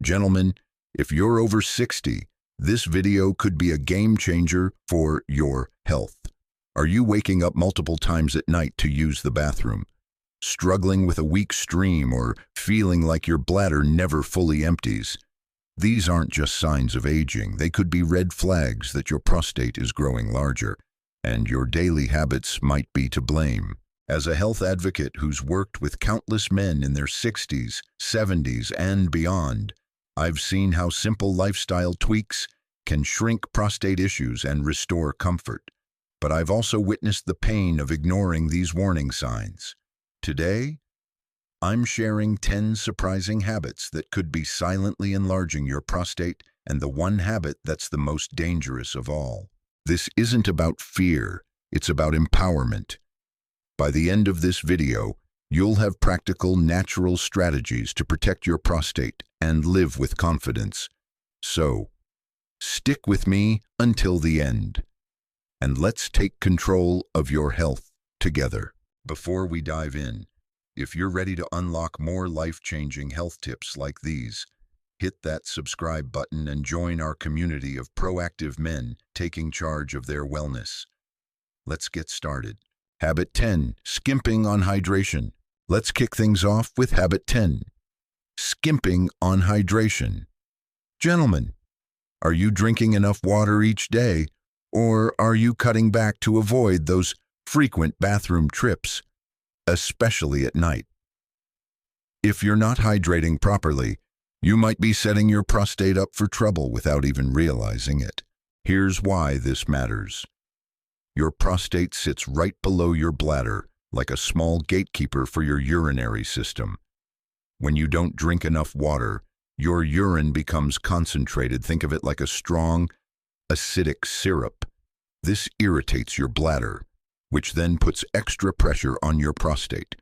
Gentlemen, if you're over 60, this video could be a game changer for your health. Are you waking up multiple times at night to use the bathroom? Struggling with a weak stream or feeling like your bladder never fully empties? These aren't just signs of aging. They could be red flags that your prostate is growing larger, and your daily habits might be to blame. As a health advocate who's worked with countless men in their 60s, 70s, and beyond, I've seen how simple lifestyle tweaks can shrink prostate issues and restore comfort. But I've also witnessed the pain of ignoring these warning signs. Today, I'm sharing 10 surprising habits that could be silently enlarging your prostate, and the one habit that's the most dangerous of all. This isn't about fear, it's about empowerment. By the end of this video, you'll have practical, natural strategies to protect your prostate and live with confidence. So, stick with me until the end, and let's take control of your health together. Before we dive in, if you're ready to unlock more life-changing health tips like these, hit that subscribe button and join our community of proactive men taking charge of their wellness. Let's get started. Habit 10, skimping on hydration. Let's kick things off with Habit 10, skimping on hydration. Gentlemen, are you drinking enough water each day, or are you cutting back to avoid those frequent bathroom trips, especially at night? If you're not hydrating properly, you might be setting your prostate up for trouble without even realizing it. Here's why this matters. Your prostate sits right below your bladder, like a small gatekeeper for your urinary system. When you don't drink enough water, your urine becomes concentrated. Think of it like a strong, acidic syrup. This irritates your bladder, which then puts extra pressure on your prostate.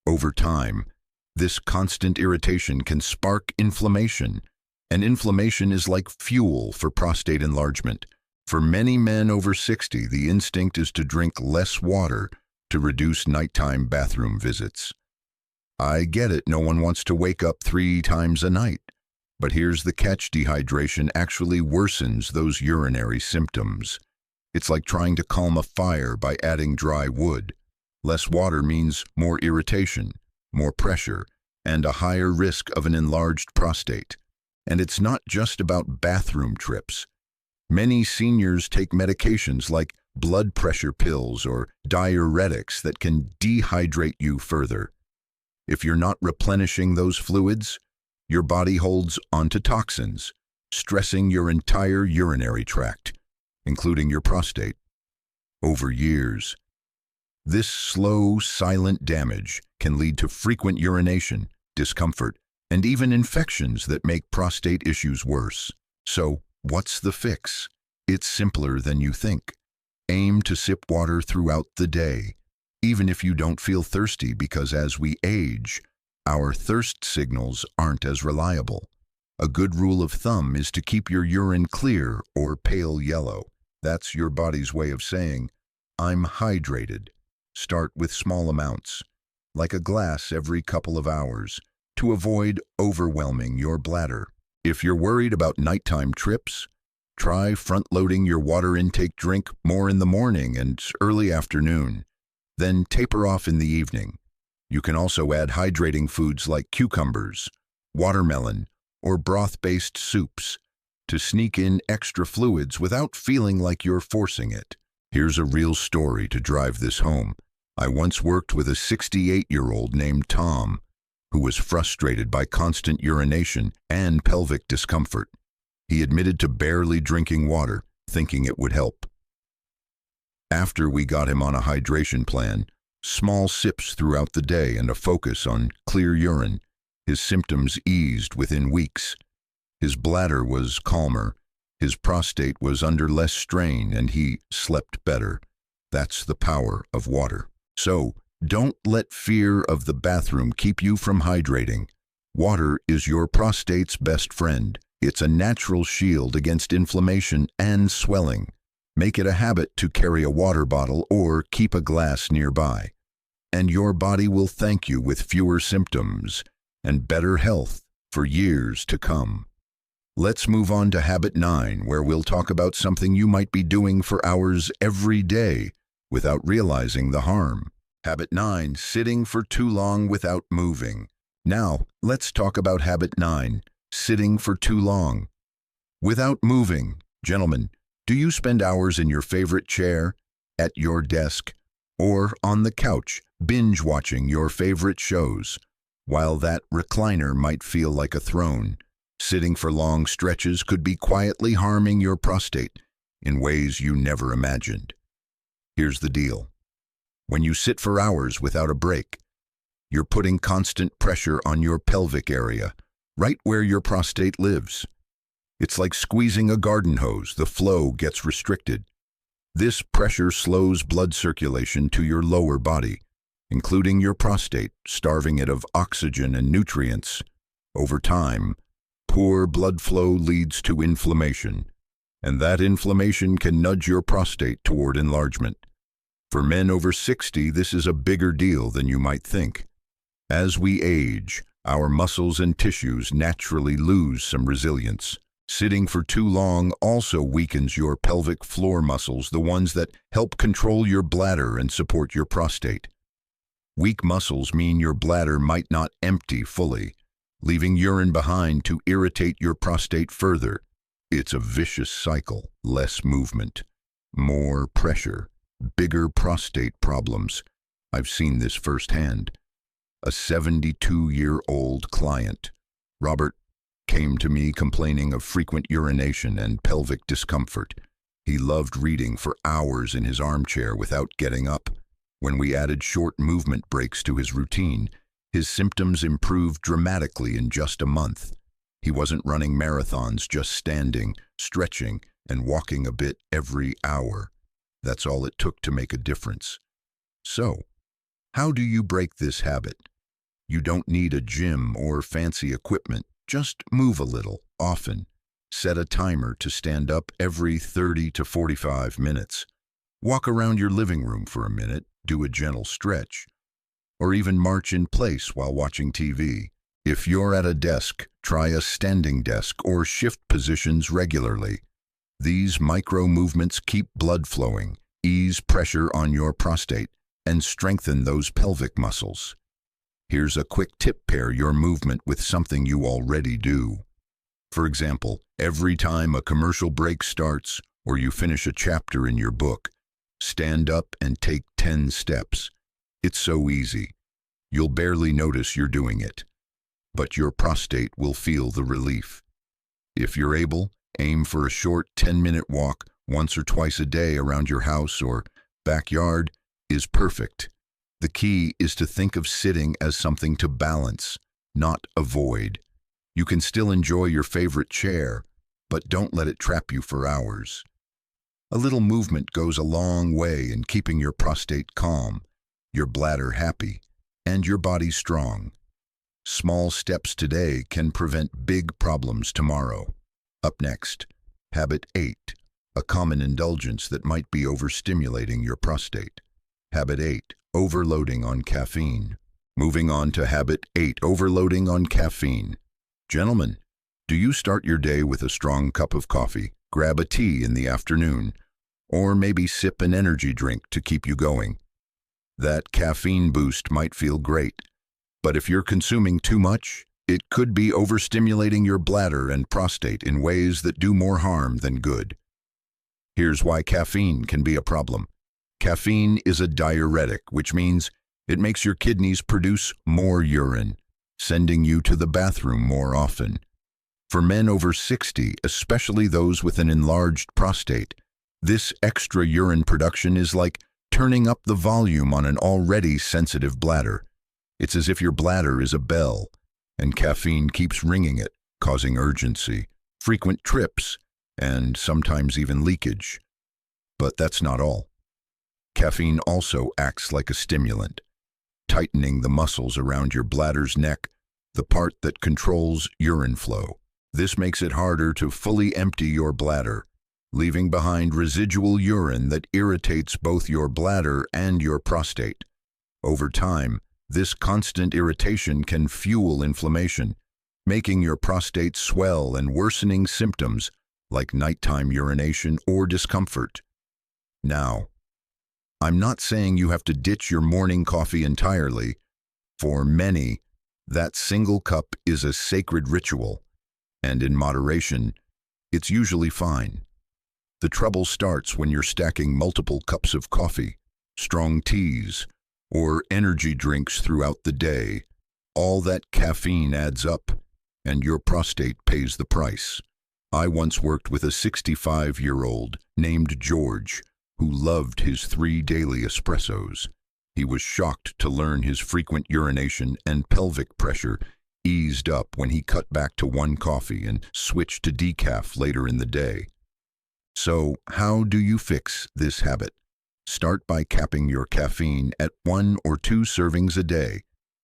Over time, this constant irritation can spark inflammation, and inflammation is like fuel for prostate enlargement. For many men over 60, the instinct is to drink less water to reduce nighttime bathroom visits. I get it, no one wants to wake up 3 times a night. But here's the catch: dehydration actually worsens those urinary symptoms. It's like trying to calm a fire by adding dry wood. Less water means more irritation, more pressure, and a higher risk of an enlarged prostate. And it's not just about bathroom trips. Many seniors take medications like blood pressure pills or diuretics that can dehydrate you further. If you're not replenishing those fluids, your body holds onto toxins, stressing your entire urinary tract, including your prostate. Over years, this slow, silent damage can lead to frequent urination, discomfort, and even infections that make prostate issues worse. So, what's the fix? It's simpler than you think. Aim to sip water throughout the day, even if you don't feel thirsty, because as we age, our thirst signals aren't as reliable. A good rule of thumb is to keep your urine clear or pale yellow. That's your body's way of saying, I'm hydrated. Start with small amounts, like a glass every couple of hours, to avoid overwhelming your bladder. If you're worried about nighttime trips, try front-loading your water intake. Drink more in the morning and early afternoon, then taper off in the evening. You can also add hydrating foods like cucumbers, watermelon, or broth-based soups to sneak in extra fluids without feeling like you're forcing it. Here's a real story to drive this home. I once worked with a 68-year-old named Tom, who was frustrated by constant urination and pelvic discomfort. He admitted to barely drinking water, thinking it would help. After we got him on a hydration plan, small sips throughout the day and a focus on clear urine, his symptoms eased within weeks. His bladder was calmer, his prostate was under less strain, and he slept better. That's the power of water. So, don't let fear of the bathroom keep you from hydrating. Water is your prostate's best friend. It's a natural shield against inflammation and swelling. Make it a habit to carry a water bottle or keep a glass nearby, and your body will thank you with fewer symptoms and better health for years to come. Let's move on to habit 9, where we'll talk about something you might be doing for hours every day without realizing the harm. Habit 9, sitting for too long without moving. Now, let's talk about habit 9, sitting for too long without moving. Gentlemen, do you spend hours in your favorite chair, at your desk, or on the couch, binge watching your favorite shows? While that recliner might feel like a throne, sitting for long stretches could be quietly harming your prostate in ways you never imagined. Here's the deal. When you sit for hours without a break, you're putting constant pressure on your pelvic area, right where your prostate lives. It's like squeezing a garden hose. The flow gets restricted. This pressure slows blood circulation to your lower body, including your prostate, starving it of oxygen and nutrients. Over time, poor blood flow leads to inflammation, and that inflammation can nudge your prostate toward enlargement. For men over 60, this is a bigger deal than you might think. As we age, our muscles and tissues naturally lose some resilience. Sitting for too long also weakens your pelvic floor muscles, the ones that help control your bladder and support your prostate. Weak muscles mean your bladder might not empty fully, leaving urine behind to irritate your prostate further. It's a vicious cycle. Less movement, more pressure, bigger prostate problems. I've seen this firsthand. A 72-year-old client, Robert, came to me complaining of frequent urination and pelvic discomfort. He loved reading for hours in his armchair without getting up. When we added short movement breaks to his routine, his symptoms improved dramatically in just a month. He wasn't running marathons, just standing, stretching, and walking a bit every hour. That's all it took to make a difference. So, how do you break this habit? You don't need a gym or fancy equipment. Just move a little, often. Set a timer to stand up every 30 to 45 minutes. Walk around your living room for a minute, do a gentle stretch, or even march in place while watching TV. If you're at a desk, try a standing desk or shift positions regularly. These micro movements keep blood flowing, ease pressure on your prostate, and strengthen those pelvic muscles. Here's a quick tip: pair your movement with something you already do. For example, every time a commercial break starts or you finish a chapter in your book, stand up and take 10 steps. It's so easy. You'll barely notice you're doing it, but your prostate will feel the relief. If you're able, aim for a short 10-minute walk once or twice a day around your house or backyard is perfect. The key is to think of sitting as something to balance, not avoid. You can still enjoy your favorite chair, but don't let it trap you for hours. A little movement goes a long way in keeping your prostate calm, your bladder happy, and your body strong. Small steps today can prevent big problems tomorrow. Up next, habit 8, a common indulgence that might be overstimulating your prostate. Habit 8, overloading on caffeine. Moving on to habit 8, overloading on caffeine. Gentlemen, do you start your day with a strong cup of coffee, grab a tea in the afternoon, or maybe sip an energy drink to keep you going? That caffeine boost might feel great, but if you're consuming too much, it could be overstimulating your bladder and prostate in ways that do more harm than good. Here's why caffeine can be a problem. Caffeine is a diuretic, which means it makes your kidneys produce more urine, sending you to the bathroom more often. For men over 60, especially those with an enlarged prostate, this extra urine production is like turning up the volume on an already sensitive bladder. It's as if your bladder is a bell, and caffeine keeps ringing it, causing urgency, frequent trips, and sometimes even leakage. But that's not all. Caffeine also acts like a stimulant, tightening the muscles around your bladder's neck, the part that controls urine flow. This makes it harder to fully empty your bladder, leaving behind residual urine that irritates both your bladder and your prostate. Over time, this constant irritation can fuel inflammation, making your prostate swell and worsening symptoms like nighttime urination or discomfort. Now, I'm not saying you have to ditch your morning coffee entirely. For many, that single cup is a sacred ritual, and in moderation, it's usually fine. The trouble starts when you're stacking multiple cups of coffee, strong teas, or energy drinks throughout the day. All that caffeine adds up, and your prostate pays the price. I once worked with a 65-year-old named George who loved his 3 daily espressos. He was shocked to learn his frequent urination and pelvic pressure eased up when he cut back to 1 coffee and switched to decaf later in the day. So, how do you fix this habit? Start by capping your caffeine at 1 or 2 servings a day,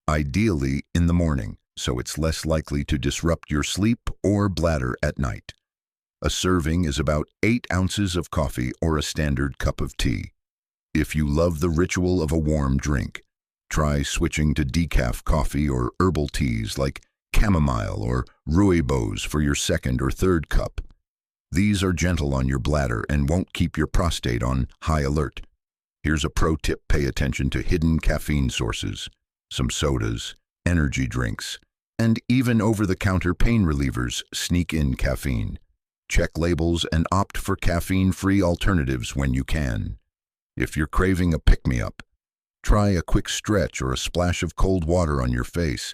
ideally in the morning, so it's less likely to disrupt your sleep or bladder at night. A serving is about 8 ounces of coffee or a standard cup of tea. If you love the ritual of a warm drink, try switching to decaf coffee or herbal teas like chamomile or rooibos for your second or third cup. These are gentle on your bladder and won't keep your prostate on high alert. Here's a pro tip: pay attention to hidden caffeine sources. Some sodas, energy drinks, and even over-the-counter pain relievers sneak in caffeine. Check labels and opt for caffeine-free alternatives when you can. If you're craving a pick-me-up, try a quick stretch or a splash of cold water on your face.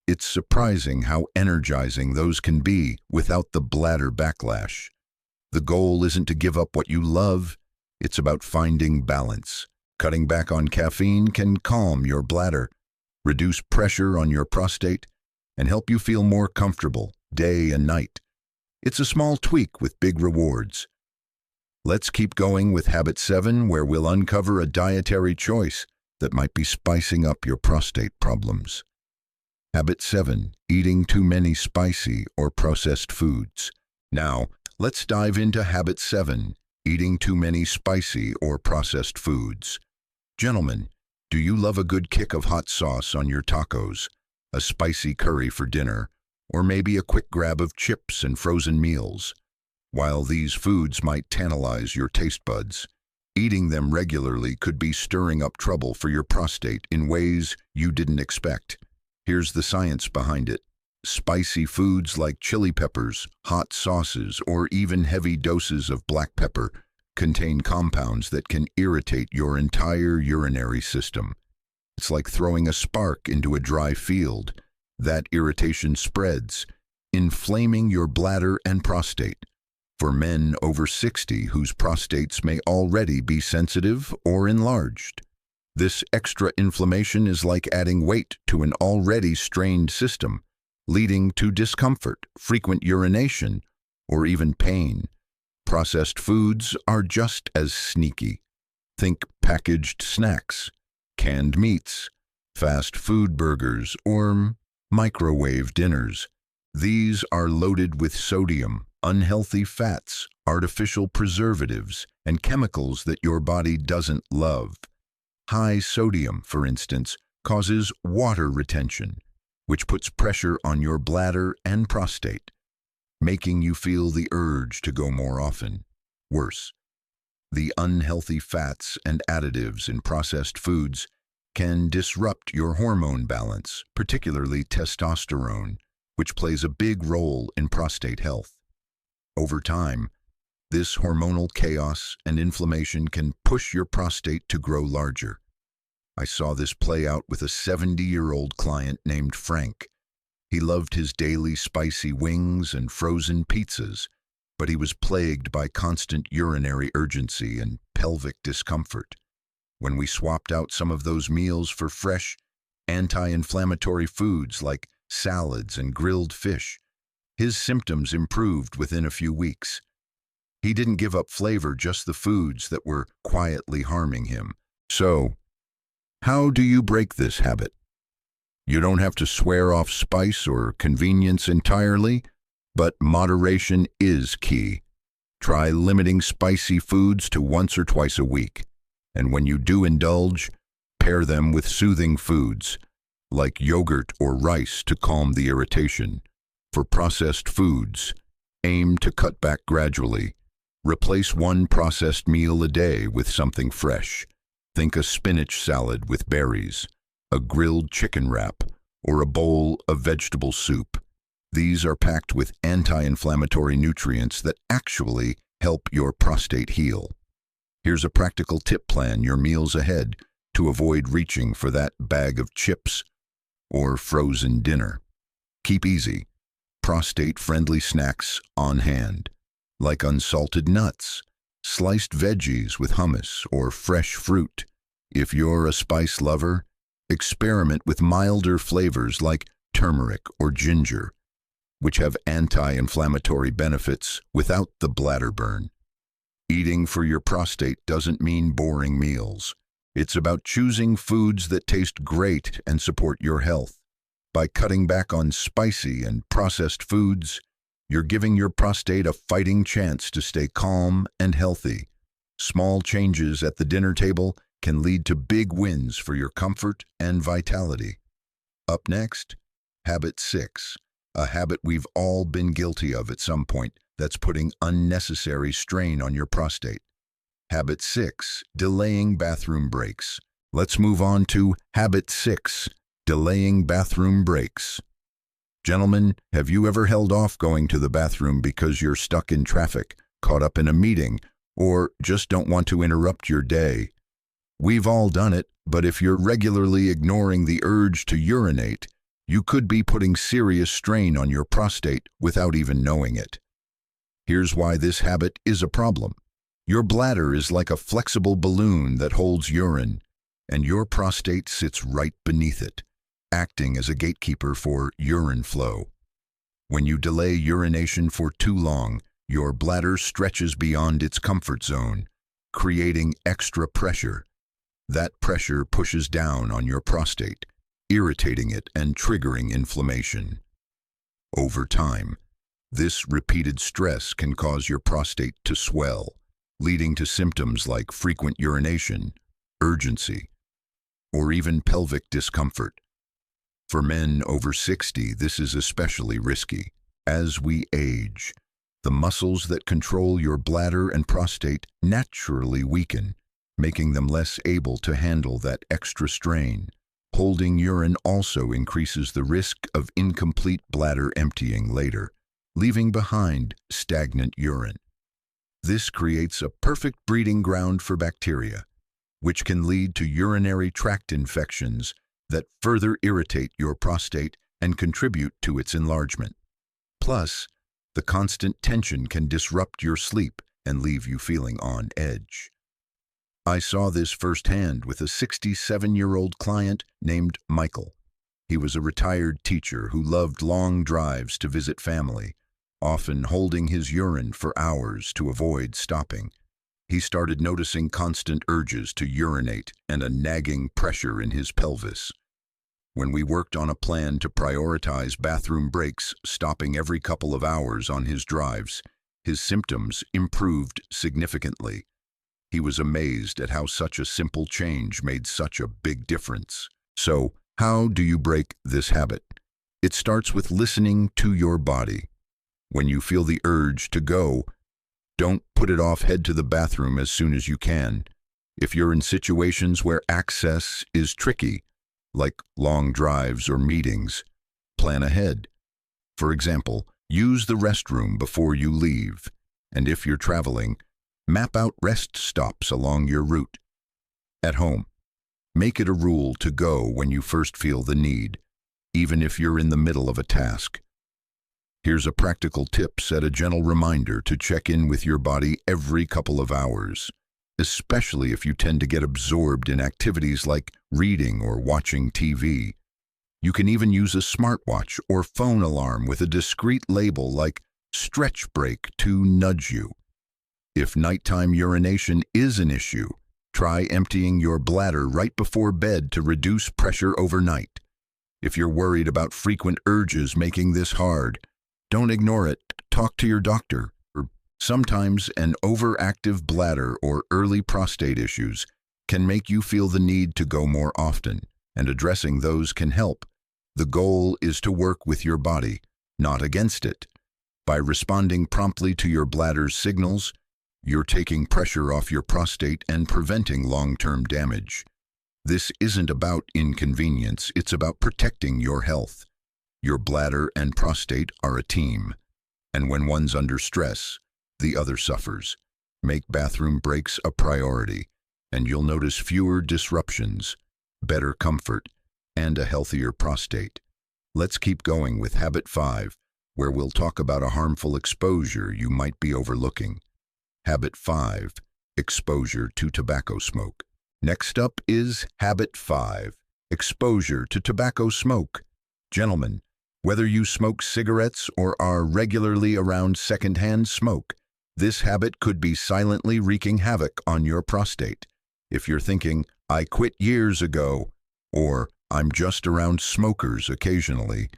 It's surprising how energizing those can be without the bladder backlash. The goal isn't to give up what you love, it's about finding balance. Cutting back on caffeine can calm your bladder, reduce pressure on your prostate, and help you feel more comfortable day and night. It's a small tweak with big rewards. Let's keep going with Habit 7, where we'll uncover a dietary choice that might be spicing up your prostate problems. Habit 7. Eating too many spicy or processed foods. Now, let's dive into Habit 7. Eating too many spicy or processed foods. Gentlemen, do you love a good kick of hot sauce on your tacos, a spicy curry for dinner, or maybe a quick grab of chips and frozen meals? While these foods might tantalize your taste buds, eating them regularly could be stirring up trouble for your prostate in ways you didn't expect. Here's the science behind it. Spicy foods like chili peppers, hot sauces, or even heavy doses of black pepper contain compounds that can irritate your entire urinary system. It's like throwing a spark into a dry field. That irritation spreads, inflaming your bladder and prostate. For men over 60 whose prostates may already be sensitive or enlarged, this extra inflammation is like adding weight to an already strained system, leading to discomfort, frequent urination, or even pain. Processed foods are just as sneaky. Think packaged snacks, canned meats, fast food burgers, or microwave dinners. These are loaded with sodium, unhealthy fats, artificial preservatives, and chemicals that your body doesn't love. High sodium, for instance, causes water retention, which puts pressure on your bladder and prostate, making you feel the urge to go more often. Worse, the unhealthy fats and additives in processed foods can disrupt your hormone balance, particularly testosterone, which plays a big role in prostate health. Over time, this hormonal chaos and inflammation can push your prostate to grow larger. I saw this play out with a 70-year-old client named Frank. He loved his daily spicy wings and frozen pizzas, but he was plagued by constant urinary urgency and pelvic discomfort. When we swapped out some of those meals for fresh, anti-inflammatory foods like salads and grilled fish, his symptoms improved within a few weeks. He didn't give up flavor, just the foods that were quietly harming him. So, how do you break this habit? You don't have to swear off spice or convenience entirely, but moderation is key. Try limiting spicy foods to once or twice a week, and when you do indulge, pair them with soothing foods, like yogurt or rice to calm the irritation. For processed foods, aim to cut back gradually. Replace one processed meal a day with something fresh. Think a spinach salad with berries, a grilled chicken wrap, or a bowl of vegetable soup. These are packed with anti-inflammatory nutrients that actually help your prostate heal. Here's a practical tip: plan your meals ahead to avoid reaching for that bag of chips or frozen dinner. Keep easy, prostate-friendly snacks on hand, like unsalted nuts, sliced veggies with hummus, or fresh fruit. If you're a spice lover, experiment with milder flavors like turmeric or ginger, which have anti-inflammatory benefits without the bladder burn. Eating for your prostate doesn't mean boring meals. It's about choosing foods that taste great and support your health. By cutting back on spicy and processed foods, you're giving your prostate a fighting chance to stay calm and healthy. Small changes at the dinner table can lead to big wins for your comfort and vitality. Up next, habit 6, a habit we've all been guilty of at some point that's putting unnecessary strain on your prostate. Habit 6, delaying bathroom breaks. Let's move on to habit 6, delaying bathroom breaks. Gentlemen, have you ever held off going to the bathroom because you're stuck in traffic, caught up in a meeting, or just don't want to interrupt your day? We've all done it, but if you're regularly ignoring the urge to urinate, you could be putting serious strain on your prostate without even knowing it. Here's why this habit is a problem. Your bladder is like a flexible balloon that holds urine, and your prostate sits right beneath it, acting as a gatekeeper for urine flow. When you delay urination for too long, your bladder stretches beyond its comfort zone, creating extra pressure. That pressure pushes down on your prostate, irritating it and triggering inflammation. Over time, this repeated stress can cause your prostate to swell, leading to symptoms like frequent urination, urgency, or even pelvic discomfort. For men over 60, this is especially risky. As we age, the muscles that control your bladder and prostate naturally weaken, making them less able to handle that extra strain. Holding urine also increases the risk of incomplete bladder emptying later, leaving behind stagnant urine. This creates a perfect breeding ground for bacteria, which can lead to urinary tract infections that further irritate your prostate and contribute to its enlargement. Plus, the constant tension can disrupt your sleep and leave you feeling on edge. I saw this firsthand with a 67-year-old client named Michael. He was a retired teacher who loved long drives to visit family, often holding his urine for hours to avoid stopping. He started noticing constant urges to urinate and a nagging pressure in his pelvis. When we worked on a plan to prioritize bathroom breaks, stopping every couple of hours on his drives, his symptoms improved significantly. He was amazed at how such a simple change made such a big difference. So, how do you break this habit? It starts with listening to your body. When you feel the urge to go, don't put it off. Head to the bathroom as soon as you can. If you're in situations where access is tricky, like long drives or meetings, plan ahead. For example, use the restroom before you leave. And if you're traveling, map out rest stops along your route. At home, make it a rule to go when you first feel the need, even if you're in the middle of a task. Here's a practical tip: set a gentle reminder to check in with your body every couple of hours, especially if you tend to get absorbed in activities like reading or watching TV. You can even use a smartwatch or phone alarm with a discreet label like "stretch break" to nudge you. If nighttime urination is an issue, try emptying your bladder right before bed to reduce pressure overnight. If you're worried about frequent urges making this hard, don't ignore it. Talk to your doctor. Sometimes an overactive bladder or early prostate issues can make you feel the need to go more often, and addressing those can help. The goal is to work with your body, not against it. By responding promptly to your bladder's signals, you're taking pressure off your prostate and preventing long-term damage. This isn't about inconvenience, it's about protecting your health. Your bladder and prostate are a team, and when one's under stress, the other suffers. Make bathroom breaks a priority, and you'll notice fewer disruptions, better comfort, and a healthier prostate. Let's keep going with Habit 5, where we'll talk about a harmful exposure you might be overlooking. Habit 5. Exposure to tobacco smoke. Next up is Habit 5. Exposure to tobacco smoke. Gentlemen, whether you smoke cigarettes or are regularly around secondhand smoke, this habit could be silently wreaking havoc on your prostate. If you're thinking, "I quit years ago," or "I'm just around smokers occasionally,"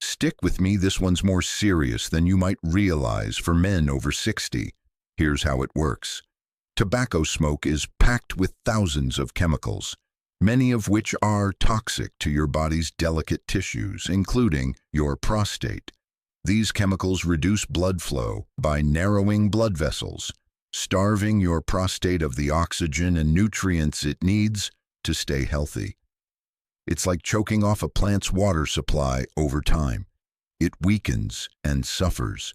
stick with me, this one's more serious than you might realize for men over 60. Here's how it works. Tobacco smoke is packed with thousands of chemicals, many of which are toxic to your body's delicate tissues, including your prostate. These chemicals reduce blood flow by narrowing blood vessels, starving your prostate of the oxygen and nutrients it needs to stay healthy. It's like choking off a plant's water supply over time. It weakens and suffers.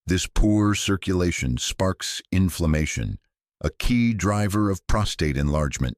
This poor circulation sparks inflammation, a key driver of prostate enlargement.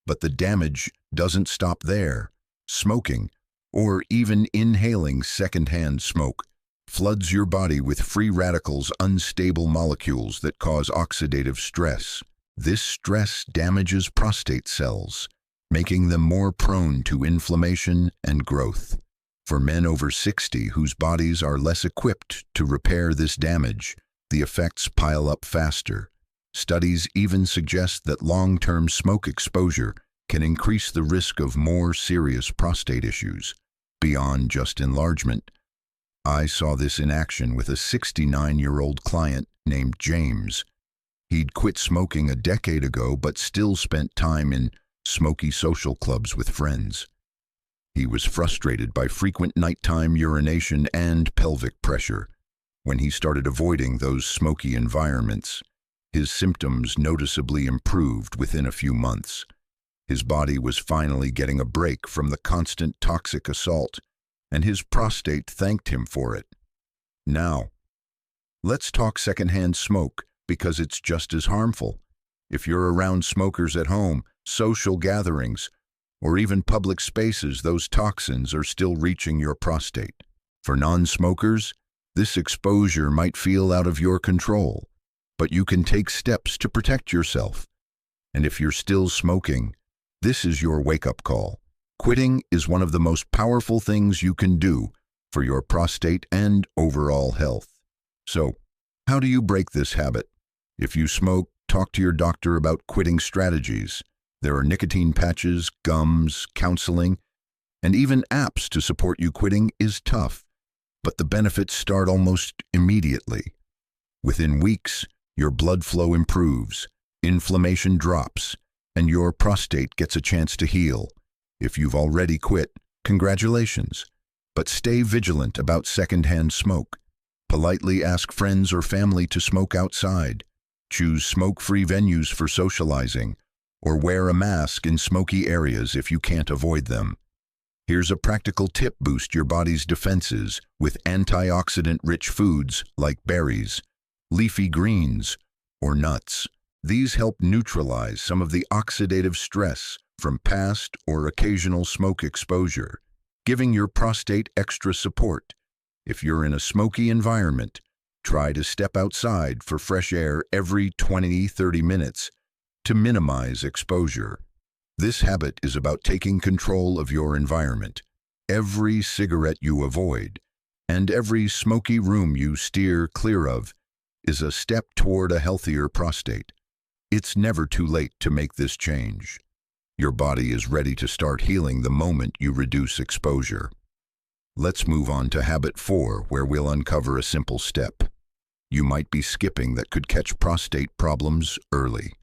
But the damage doesn't stop there. Smoking, or even inhaling secondhand smoke, floods your body with free radicals, unstable molecules that cause oxidative stress. This stress damages prostate cells, making them more prone to inflammation and growth. For men over 60 whose bodies are less equipped to repair this damage, the effects pile up faster. Studies even suggest that long-term smoke exposure can increase the risk of more serious prostate issues, beyond just enlargement. I saw this in action with a 69-year-old client named James. He'd quit smoking a decade ago but still spent time in smoky social clubs with friends. He was frustrated by frequent nighttime urination and pelvic pressure. When he started avoiding those smoky environments, his symptoms noticeably improved within a few months. His body was finally getting a break from the constant toxic assault, and his prostate thanked him for it. Now, let's talk secondhand smoke, because it's just as harmful. If you're around smokers at home, social gatherings, or even public spaces, those toxins are still reaching your prostate. For non-smokers, this exposure might feel out of your control, but you can take steps to protect yourself. And if you're still smoking, this is your wake-up call. Quitting is one of the most powerful things you can do for your prostate and overall health. So, how do you break this habit? If you smoke, talk to your doctor about quitting strategies. There are nicotine patches, gums, counseling, and even apps to support you. Quitting is tough, but the benefits start almost immediately. Within weeks, your blood flow improves, inflammation drops, and your prostate gets a chance to heal. If you've already quit, congratulations. But stay vigilant about secondhand smoke. Politely ask friends or family to smoke outside. Choose smoke-free venues for socializing, or wear a mask in smoky areas if you can't avoid them. Here's a practical tip: boost your body's defenses with antioxidant-rich foods like berries, leafy greens, or nuts. These help neutralize some of the oxidative stress from past or occasional smoke exposure, giving your prostate extra support. If you're in a smoky environment, try to step outside for fresh air every 20-30 minutes to minimize exposure. This habit is about taking control of your environment. Every cigarette you avoid and every smoky room you steer clear of is a step toward a healthier prostate. It's never too late to make this change. Your body is ready to start healing the moment you reduce exposure. Let's move on to Habit 4, where we'll uncover a simple step you might be skipping that could catch prostate problems early.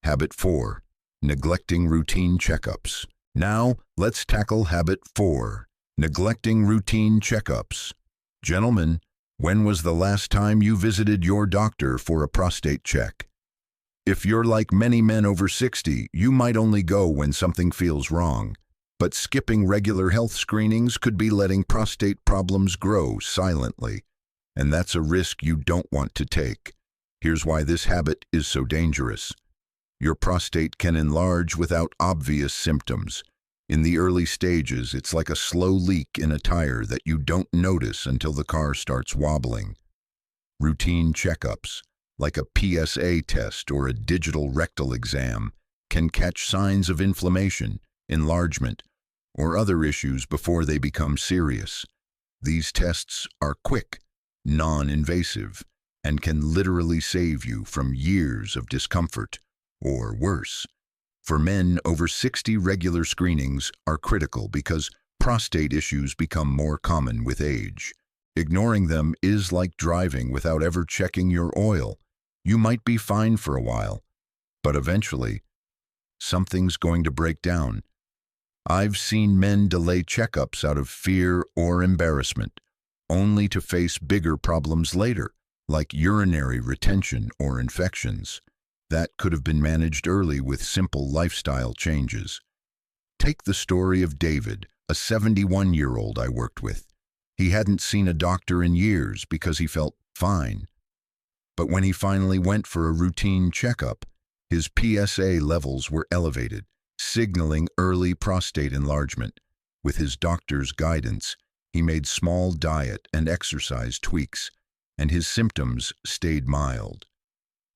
Habit 4. Neglecting routine checkups. Now, let's tackle Habit 4. Neglecting routine checkups. Gentlemen, when was the last time you visited your doctor for a prostate check? If you're like many men over 60, you might only go when something feels wrong. But skipping regular health screenings could be letting prostate problems grow silently. And that's a risk you don't want to take. Here's why this habit is so dangerous. Your prostate can enlarge without obvious symptoms. In the early stages, it's like a slow leak in a tire that you don't notice until the car starts wobbling. Routine checkups, like a PSA test or a digital rectal exam, can catch signs of inflammation, enlargement, or other issues before they become serious. These tests are quick, non-invasive, and can literally save you from years of discomfort, or worse. For men over 60, regular screenings are critical because prostate issues become more common with age. Ignoring them is like driving without ever checking your oil. You might be fine for a while, but eventually, something's going to break down. I've seen men delay checkups out of fear or embarrassment, only to face bigger problems later, like urinary retention or infections. That could have been managed early with simple lifestyle changes. Take the story of David, a 71-year-old I worked with. He hadn't seen a doctor in years because he felt fine. But when he finally went for a routine checkup, his PSA levels were elevated, signaling early prostate enlargement. With his doctor's guidance, he made small diet and exercise tweaks, and his symptoms stayed mild.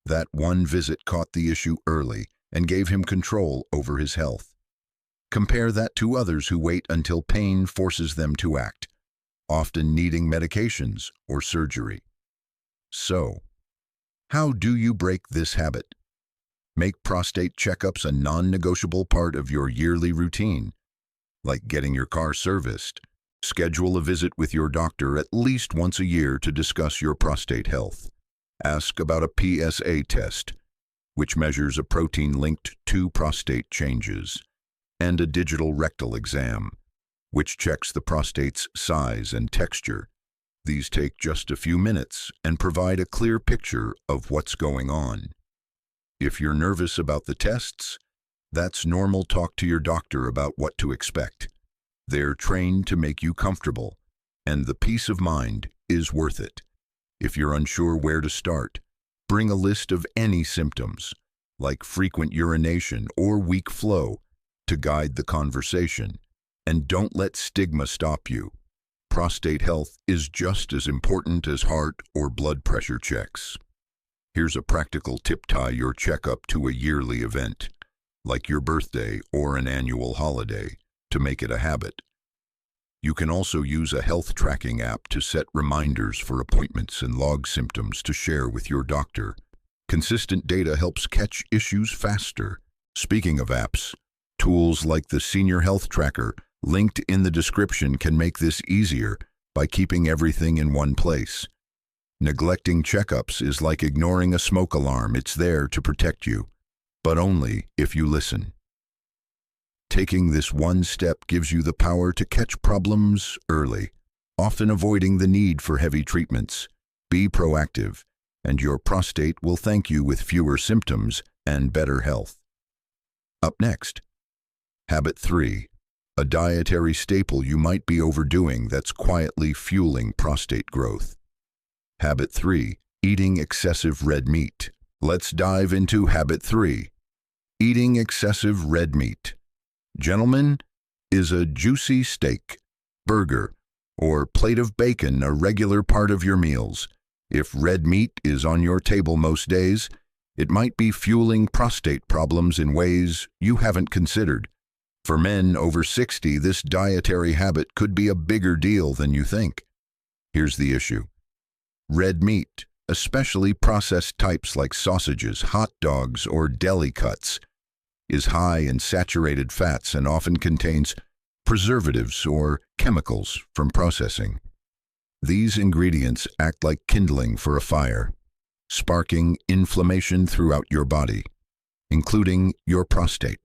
That one visit caught the issue early and gave him control over his health. Compare that to others who wait until pain forces them to act, often needing medications or surgery. So, how do you break this habit? Make prostate checkups a non-negotiable part of your yearly routine, like getting your car serviced. Schedule a visit with your doctor at least once a year to discuss your prostate health. Ask about a PSA test, which measures a protein linked to prostate changes, and a digital rectal exam, which checks the prostate's size and texture. These take just a few minutes and provide a clear picture of what's going on. If you're nervous about the tests, that's normal. Talk to your doctor about what to expect. They're trained to make you comfortable, and the peace of mind is worth it. If you're unsure where to start, bring a list of any symptoms, like frequent urination or weak flow, to guide the conversation. And don't let stigma stop you. Prostate health is just as important as heart or blood pressure checks. Here's a practical tip: tie your checkup to a yearly event, like your birthday or an annual holiday, to make it a habit. You can also use a health tracking app to set reminders for appointments and log symptoms to share with your doctor. Consistent data helps catch issues faster. Speaking of apps, tools like the Senior Health Tracker, linked in the description, can make this easier by keeping everything in one place. Neglecting checkups is like ignoring a smoke alarm. It's there to protect you, but only if you listen. Taking this one step gives you the power to catch problems early, often avoiding the need for heavy treatments. Be proactive, and your prostate will thank you with fewer symptoms and better health. Up next, Habit 3, a dietary staple you might be overdoing that's quietly fueling prostate growth. Habit 3, eating excessive red meat. Let's dive into Habit 3, eating excessive red meat. Gentlemen, is a juicy steak, burger, or plate of bacon a regular part of your meals? If red meat is on your table most days, it might be fueling prostate problems in ways you haven't considered. For men over 60, this dietary habit could be a bigger deal than you think. Here's the issue. Red meat, especially processed types like sausages, hot dogs, or deli cuts, is high in saturated fats and often contains preservatives or chemicals from processing. These ingredients act like kindling for a fire, sparking inflammation throughout your body, including your prostate.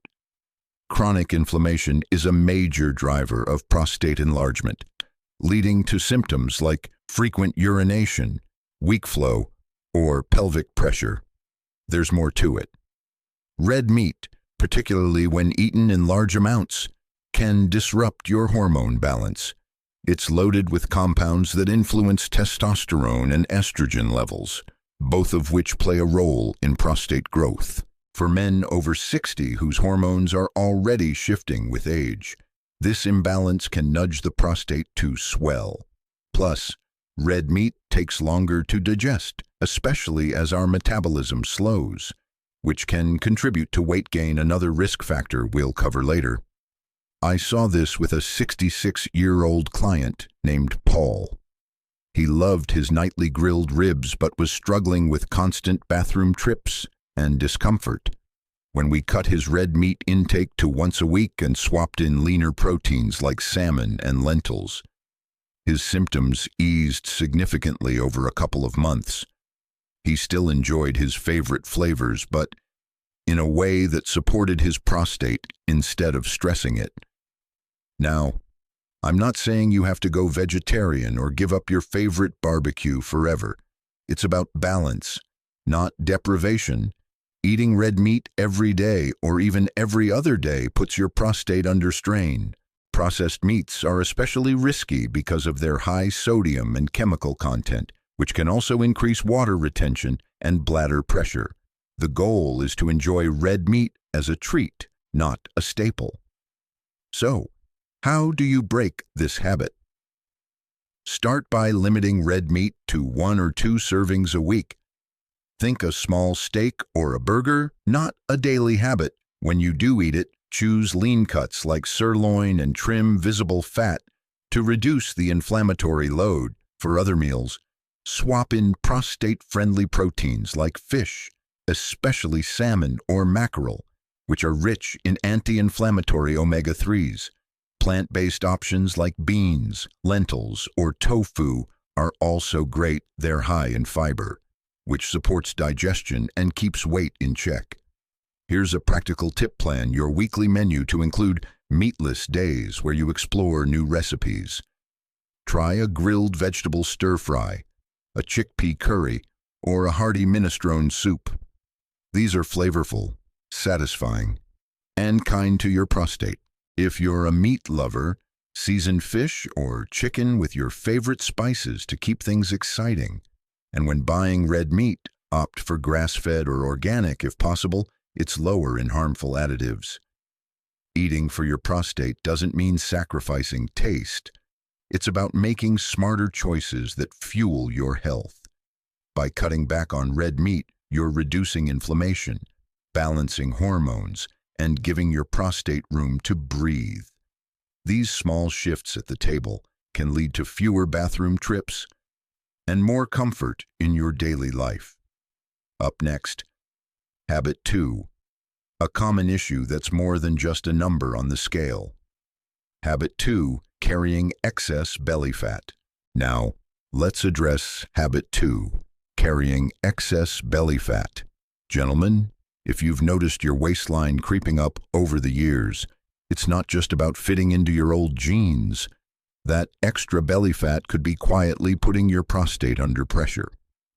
Chronic inflammation is a major driver of prostate enlargement, leading to symptoms like frequent urination, weak flow, or pelvic pressure. There's more to it. Red meat, particularly when eaten in large amounts, can disrupt your hormone balance. It's loaded with compounds that influence testosterone and estrogen levels, both of which play a role in prostate growth. For men over 60 whose hormones are already shifting with age, this imbalance can nudge the prostate to swell. Plus, red meat takes longer to digest, especially as our metabolism slows, which can contribute to weight gain, another risk factor we'll cover later. I saw this with a 66-year-old client named Paul. He loved his nightly grilled ribs but was struggling with constant bathroom trips and discomfort. When we cut his red meat intake to once a week and swapped in leaner proteins like salmon and lentils, his symptoms eased significantly over a couple of months. He still enjoyed his favorite flavors, but in a way that supported his prostate instead of stressing it. Now, I'm not saying you have to go vegetarian or give up your favorite barbecue forever. It's about balance, not deprivation. Eating red meat every day or even every other day puts your prostate under strain. Processed meats are especially risky because of their high sodium and chemical content, which can also increase water retention and bladder pressure. The goal is to enjoy red meat as a treat, not a staple. So, how do you break this habit? Start by limiting red meat to 1 or 2 servings a week. Think a small steak or a burger, not a daily habit. When you do eat it, choose lean cuts like sirloin and trim visible fat to reduce the inflammatory load. For other meals, swap in prostate-friendly proteins like fish, especially salmon or mackerel, which are rich in anti-inflammatory omega-3s. Plant-based options like beans, lentils, or tofu are also great. They're high in fiber, which supports digestion and keeps weight in check. Here's a practical tip: plan your weekly menu to include meatless days where you explore new recipes. Try a grilled vegetable stir-fry, a chickpea curry, or a hearty minestrone soup. These are flavorful, satisfying, and kind to your prostate. If you're a meat lover, season fish or chicken with your favorite spices to keep things exciting. And when buying red meat, opt for grass-fed or organic if possible. It's lower in harmful additives. Eating for your prostate doesn't mean sacrificing taste. It's about making smarter choices that fuel your health. By cutting back on red meat, you're reducing inflammation, balancing hormones, and giving your prostate room to breathe. These small shifts at the table can lead to fewer bathroom trips and more comfort in your daily life. Up next, Habit 2, a common issue that's more than just a number on the scale. Habit 2, carrying excess belly fat. Now, let's address Habit 2, carrying excess belly fat. Gentlemen, if you've noticed your waistline creeping up over the years, it's not just about fitting into your old jeans. That extra belly fat could be quietly putting your prostate under pressure.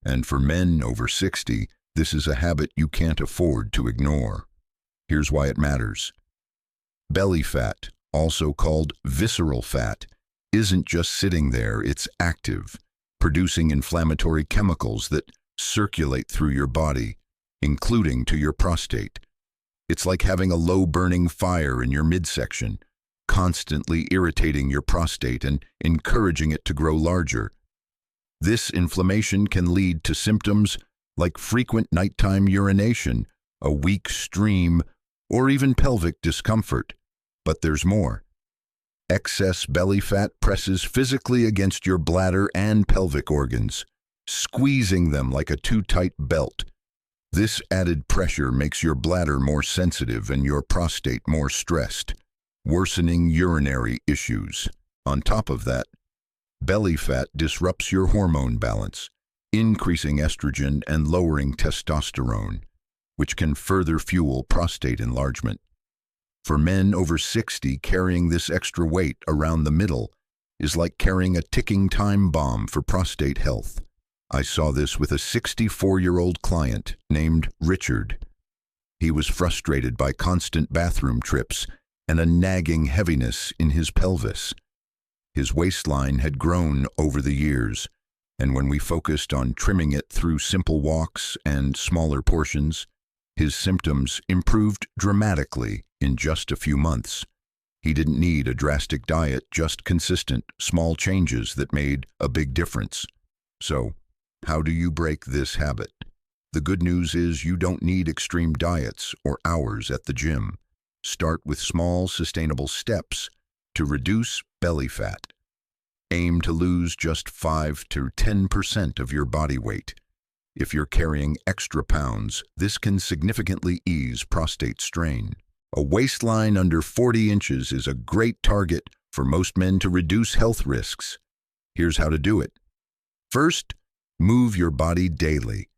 And for men over 60, this is a habit you can't afford to ignore. Here's why it matters. Belly fat, also called visceral fat, isn't just sitting there, it's active, producing inflammatory chemicals that circulate through your body, including to your prostate. It's like having a low-burning fire in your midsection, constantly irritating your prostate and encouraging it to grow larger. This inflammation can lead to symptoms like frequent nighttime urination, a weak stream, or even pelvic discomfort. But there's more. Excess belly fat presses physically against your bladder and pelvic organs, squeezing them like a too tight belt. This added pressure makes your bladder more sensitive and your prostate more stressed, worsening urinary issues. On top of that, belly fat disrupts your hormone balance, increasing estrogen and lowering testosterone, which can further fuel prostate enlargement. For men over 60, carrying this extra weight around the middle is like carrying a ticking time bomb for prostate health. I saw this with a 64-year-old client named Richard. He was frustrated by constant bathroom trips and a nagging heaviness in his pelvis. His waistline had grown over the years, and when we focused on trimming it through simple walks and smaller portions, his symptoms improved dramatically in just a few months. He didn't need a drastic diet, just consistent, small changes that made a big difference. So, how do you break this habit? The good news is you don't need extreme diets or hours at the gym. Start with small, sustainable steps to reduce belly fat. Aim to lose just 5 to 10% of your body weight. If you're carrying extra pounds, this can significantly ease prostate strain. A waistline under 40 inches is a great target for most men to reduce health risks. Here's how to do it. First, move your body daily.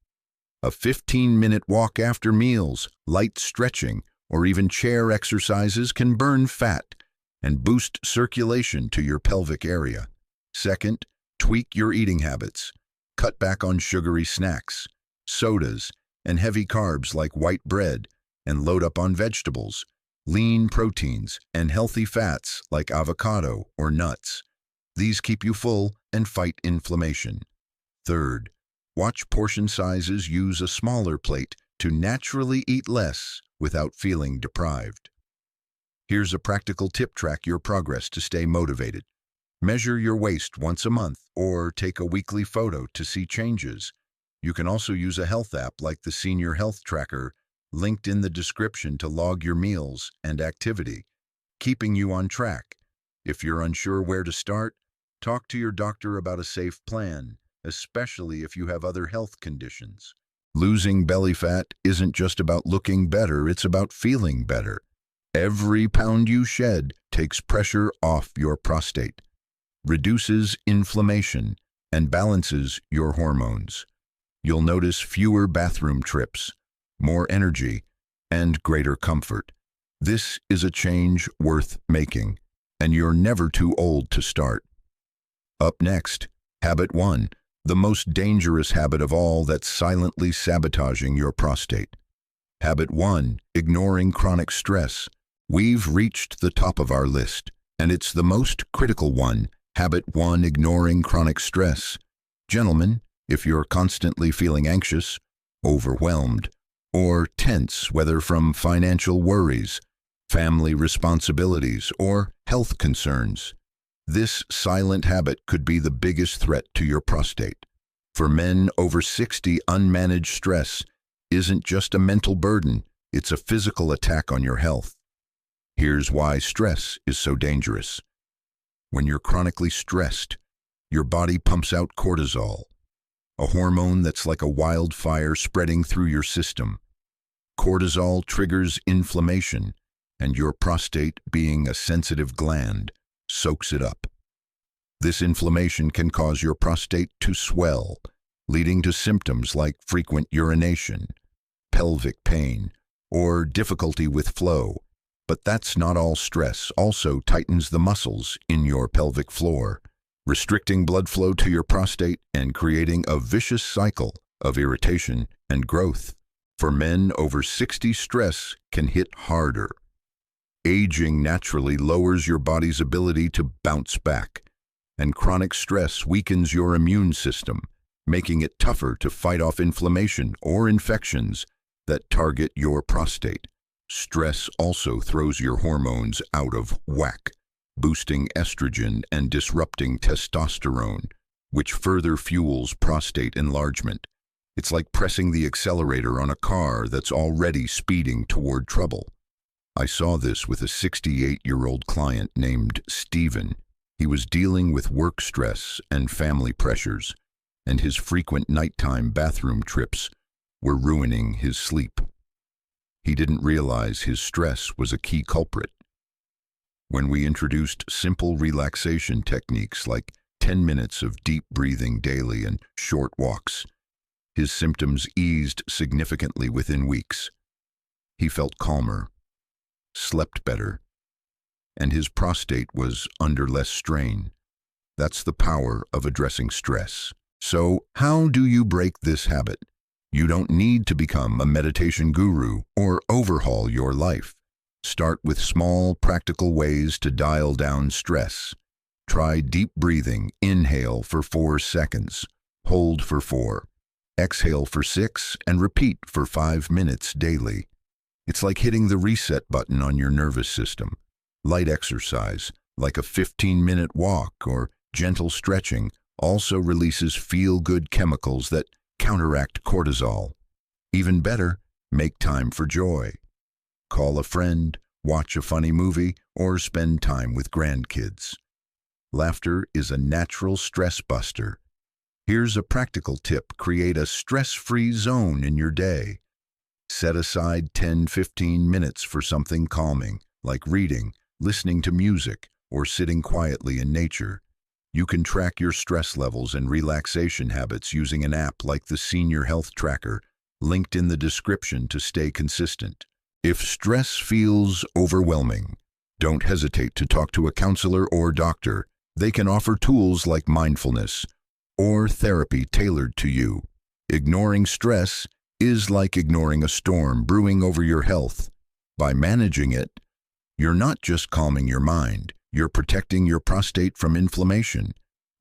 A 15-minute walk after meals, light stretching, or even chair exercises can burn fat and boost circulation to your pelvic area. Second, tweak your eating habits. Cut back on sugary snacks, sodas, and heavy carbs like white bread, and load up on vegetables, lean proteins, and healthy fats like avocado or nuts. These keep you full and fight inflammation. Third, watch portion sizes. Use a smaller plate to naturally eat less without feeling deprived. Here's a practical tip: track your progress to stay motivated. Measure your waist once a month or take a weekly photo to see changes. You can also use a health app like the Senior Health Tracker, linked in the description, to log your meals and activity, keeping you on track. If you're unsure where to start, talk to your doctor about a safe plan, especially if you have other health conditions. Losing belly fat isn't just about looking better, it's about feeling better. Every pound you shed takes pressure off your prostate, reduces inflammation, and balances your hormones. You'll notice fewer bathroom trips, more energy, and greater comfort. This is a change worth making, and you're never too old to start. Up next, Habit 1, the most dangerous habit of all that's silently sabotaging your prostate. Habit 1, ignoring chronic stress. We've reached the top of our list, and it's the most critical one. Habit 1, ignoring chronic stress. Gentlemen, if you're constantly feeling anxious, overwhelmed, or tense, whether from financial worries, family responsibilities, or health concerns, this silent habit could be the biggest threat to your prostate. For men over 60, unmanaged stress isn't just a mental burden, it's a physical attack on your health. Here's why stress is so dangerous. When you're chronically stressed, your body pumps out cortisol, a hormone that's like a wildfire spreading through your system. Cortisol triggers inflammation, and your prostate, being a sensitive gland, soaks it up. This inflammation can cause your prostate to swell, leading to symptoms like frequent urination, pelvic pain, or difficulty with flow. But that's not all. Stress also tightens the muscles in your pelvic floor, restricting blood flow to your prostate and creating a vicious cycle of irritation and growth. For men over 60, stress can hit harder. Aging naturally lowers your body's ability to bounce back, and chronic stress weakens your immune system, making it tougher to fight off inflammation or infections that target your prostate. Stress also throws your hormones out of whack, boosting estrogen and disrupting testosterone, which further fuels prostate enlargement. It's like pressing the accelerator on a car that's already speeding toward trouble. I saw this with a 68-year-old client named Stephen. He was dealing with work stress and family pressures, and his frequent nighttime bathroom trips were ruining his sleep. He didn't realize his stress was a key culprit. When we introduced simple relaxation techniques like 10 minutes of deep breathing daily and short walks, his symptoms eased significantly within weeks. He felt calmer, slept better, and his prostate was under less strain. That's the power of addressing stress. So, how do you break this habit? You don't need to become a meditation guru or overhaul your life. Start with small, practical ways to dial down stress. Try deep breathing. Inhale for 4 seconds. Hold for 4. Exhale for 6 and repeat for 5 minutes daily. It's like hitting the reset button on your nervous system. Light exercise, like a 15-minute walk or gentle stretching, also releases feel-good chemicals that counteract cortisol. Even better, make time for joy. Call a friend, watch a funny movie, or spend time with grandkids. Laughter is a natural stress buster. Here's a practical tip: create a stress-free zone in your day. Set aside 10-15 minutes for something calming, like reading, listening to music, or sitting quietly in nature. You can track your stress levels and relaxation habits using an app like the Senior Health Tracker, linked in the description, to stay consistent. If stress feels overwhelming, don't hesitate to talk to a counselor or doctor. They can offer tools like mindfulness or therapy tailored to you. Ignoring stress is like ignoring a storm brewing over your health. By managing it, you're not just calming your mind, you're protecting your prostate from inflammation,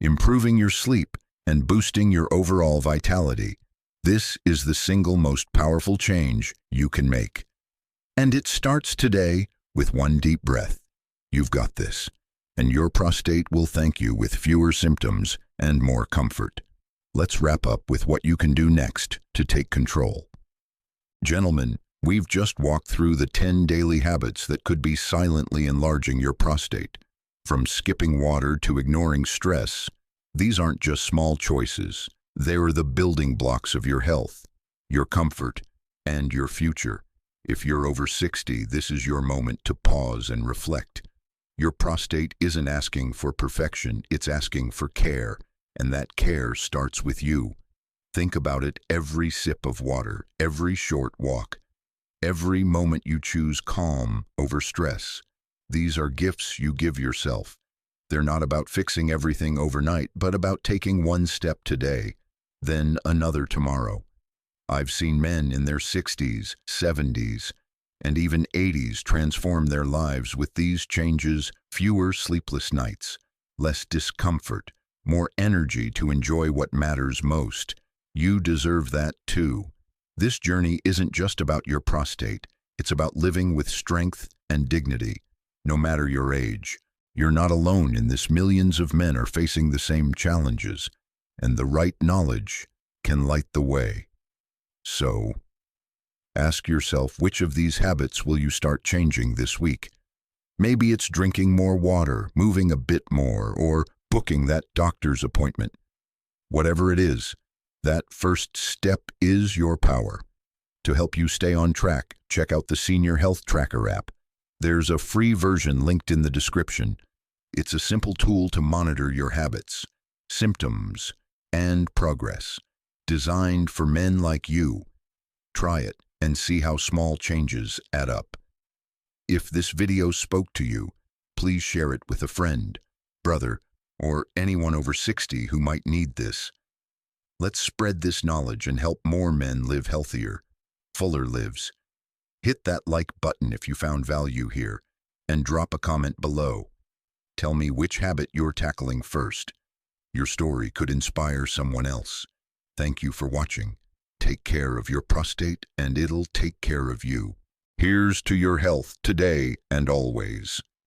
improving your sleep, and boosting your overall vitality. This is the single most powerful change you can make. And it starts today with one deep breath. You've got this, and your prostate will thank you with fewer symptoms and more comfort. Let's wrap up with what you can do next to take control. Gentlemen, we've just walked through the 10 daily habits that could be silently enlarging your prostate. From skipping water to ignoring stress, these aren't just small choices. They're the building blocks of your health, your comfort, and your future. If you're over 60, this is your moment to pause and reflect. Your prostate isn't asking for perfection, it's asking for care, and that care starts with you. Think about it: every sip of water, every short walk, every moment you choose calm over stress. These are gifts you give yourself. They're not about fixing everything overnight, but about taking one step today, then another tomorrow. I've seen men in their 60s, 70s, and even 80s transform their lives with these changes: fewer sleepless nights, less discomfort, more energy to enjoy what matters most. You deserve that too. This journey isn't just about your prostate, it's about living with strength and dignity. No matter your age, you're not alone in this. Millions of men are facing the same challenges, and the right knowledge can light the way. So, ask yourself, which of these habits will you start changing this week? Maybe it's drinking more water, moving a bit more, or booking that doctor's appointment. Whatever it is, that first step is your power. To help you stay on track, check out the Senior Health Tracker app. There's a free version linked in the description. It's a simple tool to monitor your habits, symptoms, and progress, designed for men like you. Try it and see how small changes add up. If this video spoke to you, please share it with a friend, brother, or anyone over 60 who might need this. Let's spread this knowledge and help more men live healthier, fuller lives. Hit that like button if you found value here, and drop a comment below. Tell me which habit you're tackling first. Your story could inspire someone else. Thank you for watching. Take care of your prostate, and it'll take care of you. Here's to your health today and always.